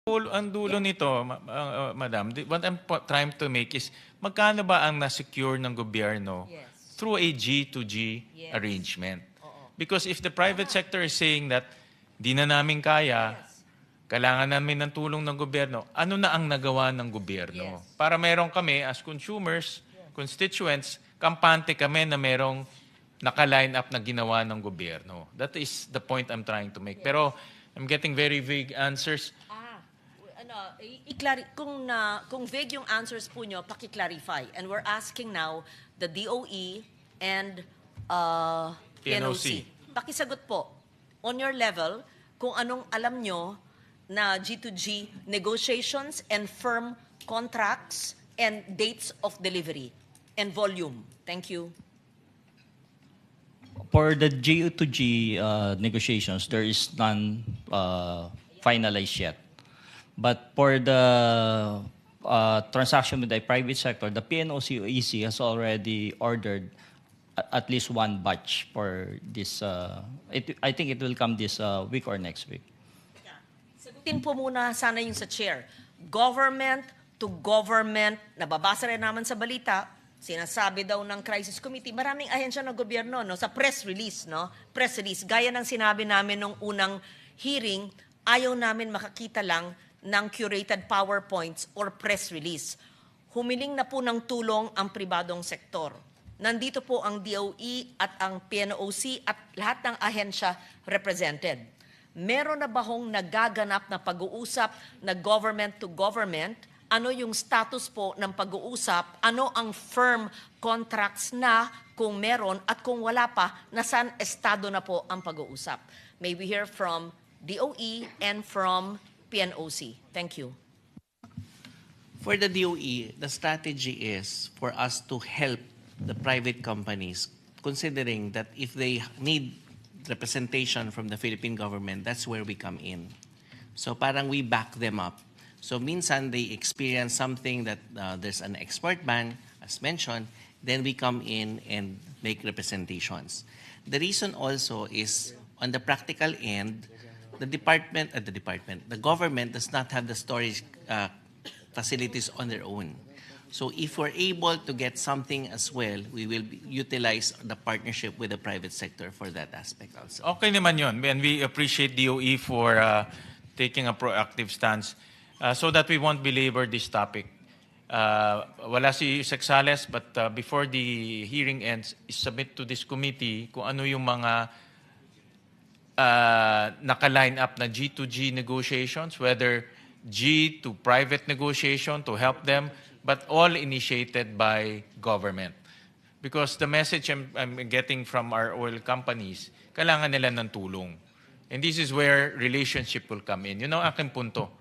Ang dulo nito, Madam, what I'm trying to make is, magkano ba ang na-secure ng gobyerno Yes. through a G2G Yes. arrangement? Oo. Because if the private sector is saying that di na namin kaya, Yes. kailangan namin ng tulong ng gobyerno, ano na ang nagawa ng gobyerno? Yes. Para meron kami as consumers, constituents, kampante kami na merong naka-line up na ginawa ng gobyerno. That is the point I'm trying to make. Pero I'm getting very vague answers. Kung vague yung answers po nyo, paki-clarify. And we're asking now the DOE and PNOC. Pakisagot po, on your level, kung anong alam nyo na G2G negotiations and firm contracts and dates of delivery and volume. Thank you. For the G2G negotiations, there is none finalized yet. But for the transaction with the private sector, the PNOC has already ordered at least one batch for this. I think it will come this week or next week. Sagutin po muna sana yung sa chair. Government to government, nababasa rin naman sa balita, sinasabi daw ng crisis committee, maraming ahensya ng gobyerno, no, sa press release, no? Press release. Gaya ng sinabi namin nung unang hearing, ayaw namin makakita lang ng curated PowerPoints or press release. Humiling na po ng tulong ang pribadong sektor. Nandito po ang DOE at ang PNOC at lahat ng ahensya represented. Meron na ba hong nagaganap na pag-uusap na government to government? Ano yung status po ng pag-uusap? Ano ang firm contracts na kung meron at kung wala pa, nasan estado na po ang pag-uusap? May we hear from DOE and from PNOC. Thank you. For the DOE, the strategy is for us to help the private companies, considering that if they need representation from the Philippine government, that's where we come in. So parang we back them up. So minsan they experience something that there's an export ban, as mentioned, then we come in and make representations. The reason also is on the practical end, the government does not have the storage facilities on their own. So if we're able to get something as well, we will utilize the partnership with the private sector for that aspect also. Okay naman yun. And we appreciate DOE for taking a proactive stance so that we won't belabor this topic. Wala si Sexales, but before the hearing ends, submit to this committee kung ano yung mga naka-line up na G2G negotiations, whether G to private negotiation to help them, but all initiated by government. Because the message I'm getting from our oil companies, kailangan nila ng tulong. And this is where relationship will come in. Yun ang aking punto.